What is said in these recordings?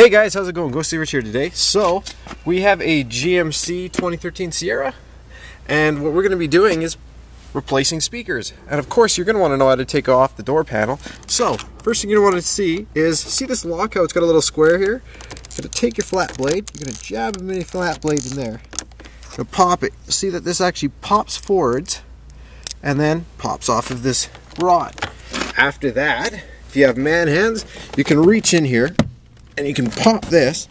Hey guys, how's it going? Go Rich here today. So we have a GMC 2013 Sierra, and what we're going to be doing is replacing speakers. And of course you're going to want to know how to take off the door panel. So first thing you're going to want to see this lock, how it's got a little square here. You're going to take your flat blade, you're going to jab a mini flat blade in there. You're going to pop it. See that this actually pops forwards and then pops off of this rod. After that, if you have man hands, you can reach in here and you can pop this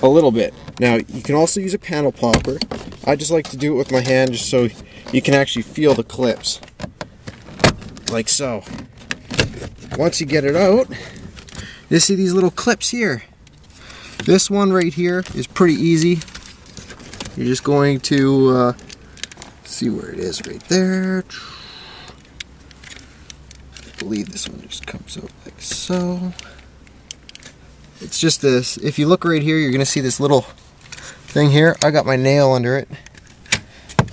a little bit. Now you can also use a panel popper. I just like to do it with my hand just so you can actually feel the clips, like so. Once you get it out, you see these little clips here. This one right here is pretty easy. You're just going to see where it is right there. I believe this one just comes out like so. It's just this. If you look right here, you're gonna see this little thing here. I got my nail under it.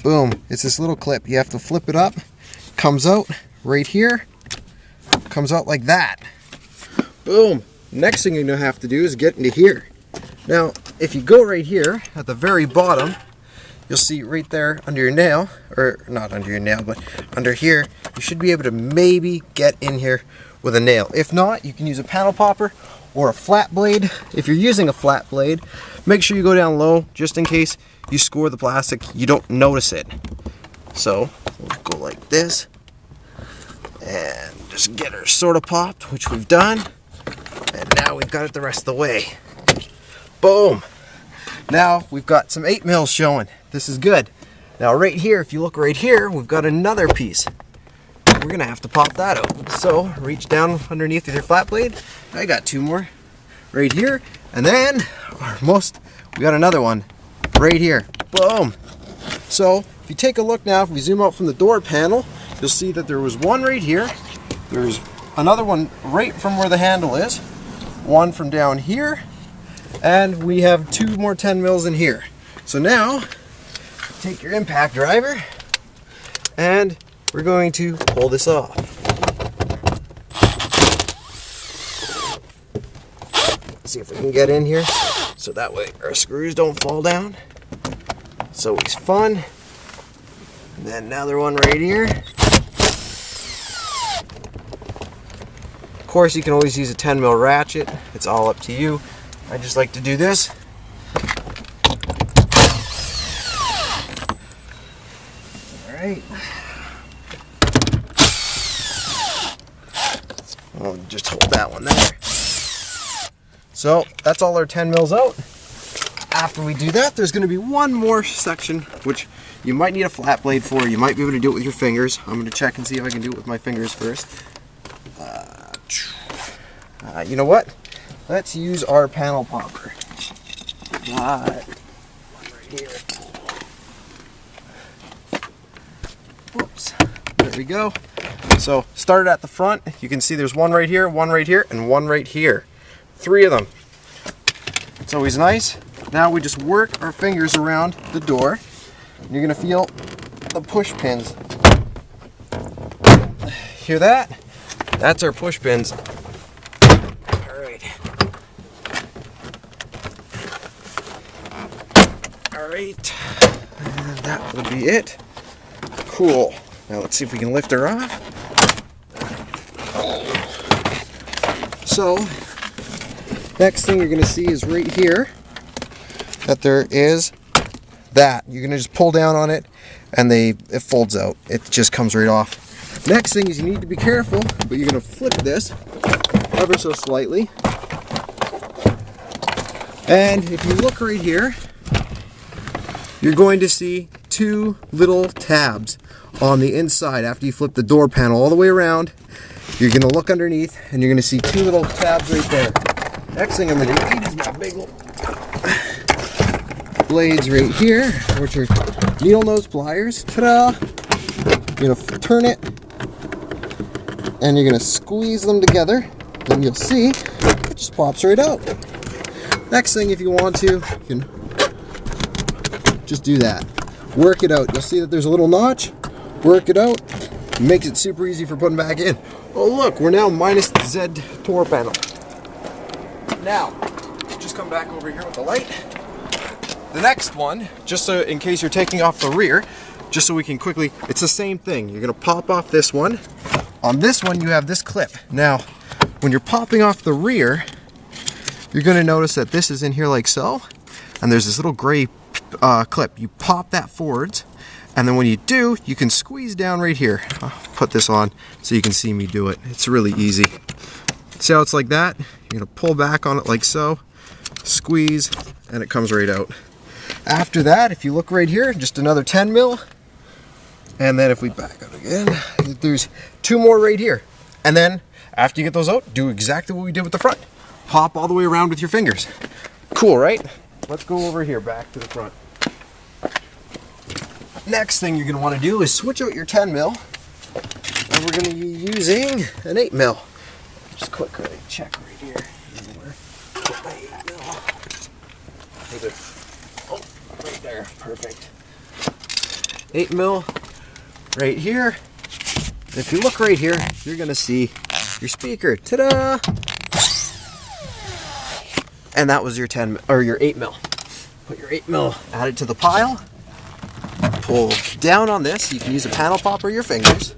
Boom. It's this little clip. You have to flip it up. Comes out right here. Comes out like that. Boom. Next thing you're gonna have to do is get into here. Now, if you go right here at the very bottom, you'll see right there under your nail, or not under your nail, but under here, you should be able to maybe get in here with a nail. If not, you can use a panel popper or a flat blade. If you're using a flat blade, make sure you go down low just in case you score the plastic, you don't notice it. So we'll go like this and just get her sort of popped, which we've done. And now we've got it the rest of the way. Boom. Now we've got some 8 mils showing. This is good. Now right here, if you look right here, we've got another piece. We're gonna have to pop that out. So reach down underneath with your flat blade. I got 2 more right here, and then we got another one right here. Boom. So if you take a look now, if we zoom out from the door panel, you'll see that there was one right here. There's another one right from where the handle is, one from down here, and we have 2 more 10 mils in here. So now take your impact driver and we're going to pull this off. See if we can get in here so that way our screws don't fall down. It's always fun. And then another one right here. Of course, you can always use a 10 mil ratchet. It's all up to you. I just like to do this. All right. I'll just hold that one there. So that's all our 10 mils out. After we do that, there's going to be one more section which you might need a flat blade for. You might be able to do it with your fingers. I'm going to check and see if I can do it with my fingers first. You know what? Let's use our panel popper. Got one right here. Whoops. There we go. So start at the front. You can see there's one right here, and one right here. 3 of them. It's always nice. Now we just work our fingers around the door. You're gonna feel the push pins. Hear that? That's our push pins. Alright. Alright. And that will be it. Cool. Now let's see if we can lift her off. So, next thing you're going to see is right here that there is that. You're going to just pull down on it and it folds out. It just comes right off. Next thing is you need to be careful, but you're going to flip this ever so slightly. And if you look right here, you're going to see 2 little tabs on the inside. After you flip the door panel all the way around, you're going to look underneath and you're going to see 2 little tabs right there. Next thing I'm going to need is my big blades right here, which are needle nose pliers. Ta-da! You're going to turn it and you're going to squeeze them together, and you'll see it just pops right out. Next thing, if you want to, you can just do that. Work it out. You'll see that there's a little notch. Work it out. Makes it super easy for putting back in. Oh look, we're now minus the Z door panel. Now, just come back over here with the light. The next one, just so in case you're taking off the rear, just so we can quickly, it's the same thing. You're gonna pop off this one. On this one, you have this clip. Now, when you're popping off the rear, you're gonna notice that this is in here like so, and there's this little gray clip. You pop that forwards, and then when you do, you can squeeze down right here. I'll put this on so you can see me do it. It's really easy. See how it's like that? You're gonna pull back on it like so, squeeze, and it comes right out. After that, if you look right here, just another 10 mil. And then if we back out again, there's 2 more right here. And then after you get those out, do exactly what we did with the front. Pop all the way around with your fingers. Cool, right? Let's go over here, back to the front. Next thing you're gonna wanna do is switch out your 10 mil. And we're gonna be using an 8 mil. Just quickly check right here. Put my 8 mil. Oh, right there, perfect. 8 mil right here. If you look right here, you're gonna see your speaker. Ta-da! And that was your 10 or your 8 mil. Put your 8 mil, add it to the pile. Pull down on this. You can use a panel pop or your fingers.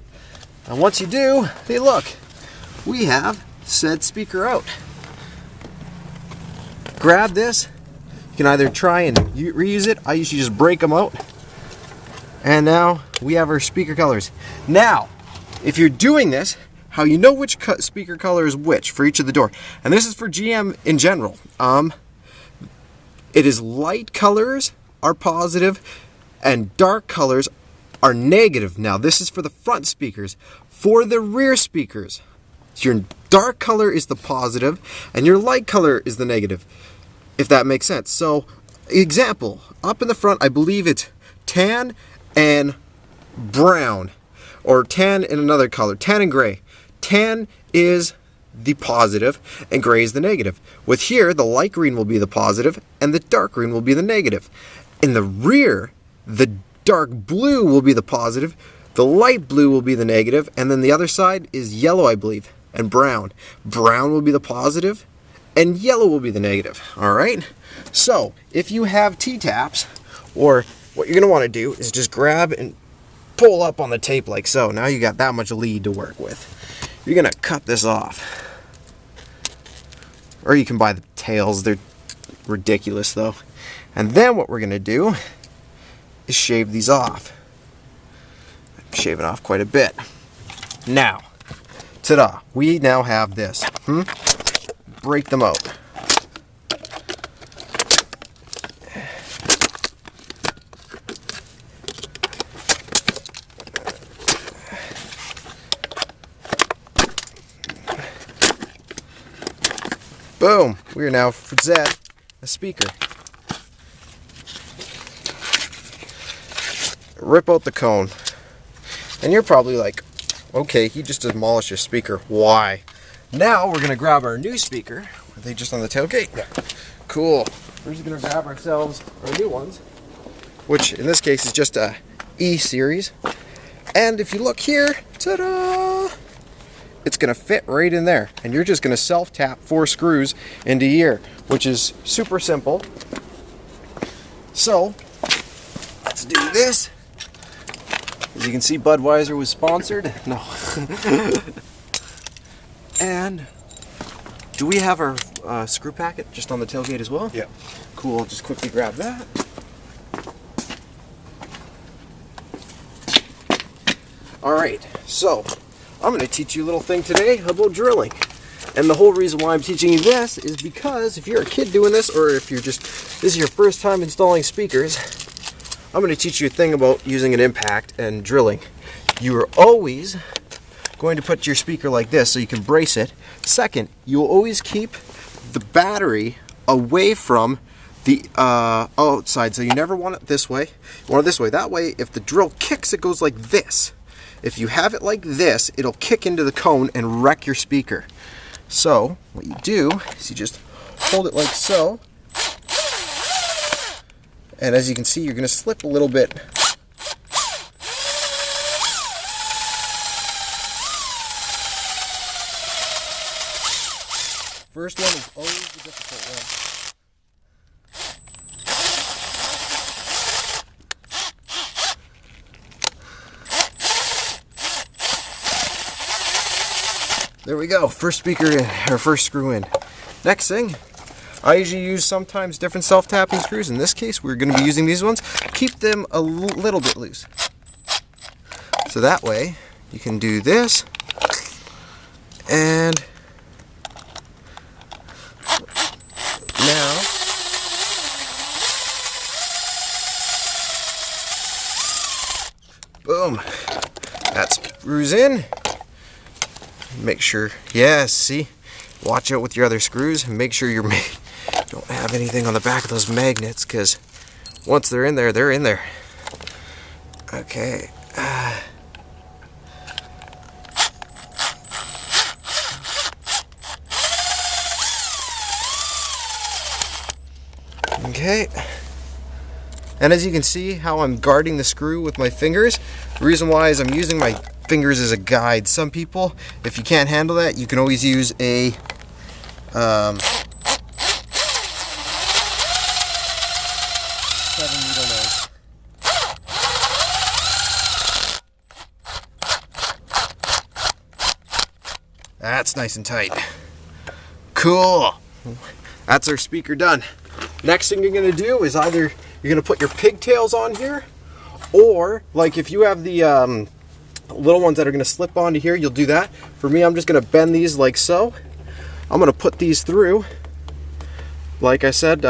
And once you do, hey look, we have said speaker out. Grab this. You can either try and reuse it. I usually just break them out. And now we have our speaker colors. Now, if you're doing this, how you know which speaker color is which for each of the door. And this is for GM in general. It is light colors are positive and dark colors are negative. Now this is for the front speakers. For the rear speakers, your dark color is the positive and your light color is the negative, if that makes sense. So, example, up in the front, I believe it's tan and brown, or tan in another color, tan and gray. Tan is the positive and gray is the negative. With here, the light green will be the positive and the dark green will be the negative. In the rear, the dark blue will be the positive, the light blue will be the negative, and then the other side is yellow, I believe, and brown. Brown will be the positive, and yellow will be the negative, all right? So, if you have T-taps, or what you're gonna wanna do is just grab and pull up on the tape like so. Now you got that much lead to work with. You're gonna cut this off. Or you can buy the tails, they're ridiculous though. And then what we're gonna do is shave these off. I'm shaving off quite a bit. Now, ta-da, we now have this. Break them out. Boom, we are now for Zed, a speaker. Rip out the cone. And you're probably like, okay, he just demolished your speaker. Why? Now we're gonna grab our new speaker. Are they just on the tailgate? Yeah. Cool. We're just gonna grab ourselves our new ones, which in this case is just a E series. And if you look here, ta-da! It's gonna fit right in there. And you're just gonna self-tap 4 screws into here, which is super simple. So, let's do this. As you can see, Budweiser was sponsored. No. And do we have our screw packet just on the tailgate as well? Yeah. Cool, I'll just quickly grab that. Alright, so I'm going to teach you a little thing today about drilling. And the whole reason why I'm teaching you this is because if you're a kid doing this, or if you're just, this is your first time installing speakers, I'm going to teach you a thing about using an impact and drilling. You are always going to put your speaker like this so you can brace it. Second, you will always keep the battery away from the outside, so you never want it this way. You want it this way. That way, if the drill kicks, it goes like this. If you have it like this, it'll kick into the cone and wreck your speaker. So, what you do is you just hold it like so. And as you can see, you're going to slip a little bit. First one is always the difficult one. There we go, first speaker in, or first screw in. Next thing, I usually use sometimes different self-tapping screws. In this case, we're going to be using these ones. Keep them a little bit loose. So that way, you can do this, and now, boom, that screws in. Make sure, yes, see, watch out with your other screws, and make sure you don't have anything on the back of those magnets, because once they're in there, they're in there. Okay. Okay. And as you can see how I'm guarding the screw with my fingers, the reason why is I'm using my fingers as a guide. Some people, if you can't handle that, you can always use a seven needle nose. That's nice and tight. Cool. That's our speaker done. Next thing you're going to do is either you're going to put your pigtails on here, or like if you have the little ones that are going to slip onto here, you'll do that. For me, I'm just going to bend these like so. I'm going to put these through. Like I said,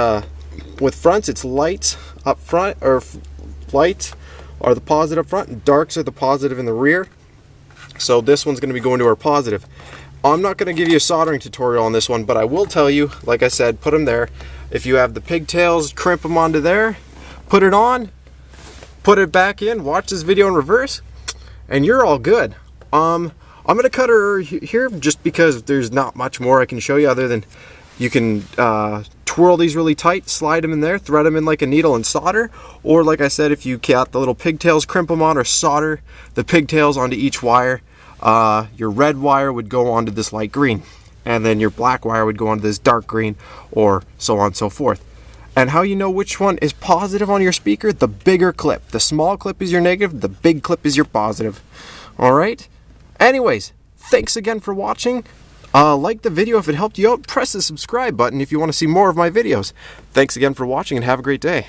with fronts, it's lights up front, or lights are the positive up front, and darks are the positive in the rear. So this one's going to be going to our positive. I'm not going to give you a soldering tutorial on this one, but I will tell you, like I said, put them there. If you have the pigtails, crimp them onto there, put it on, put it back in, watch this video in reverse, and you're all good. I'm going to cut her here just because there's not much more I can show you other than you can twirl these really tight, slide them in there, thread them in like a needle and solder, or like I said, if you got the little pigtails, crimp them on or solder the pigtails onto each wire. Your red wire would go onto this light green, and then your black wire would go onto this dark green, or so on and so forth. And how you know which one is positive on your speaker? The bigger clip. The small clip is your negative, the big clip is your positive. Alright? Anyways, thanks again for watching. Like the video if it helped you out. Press the subscribe button if you want to see more of my videos. Thanks again for watching, and have a great day.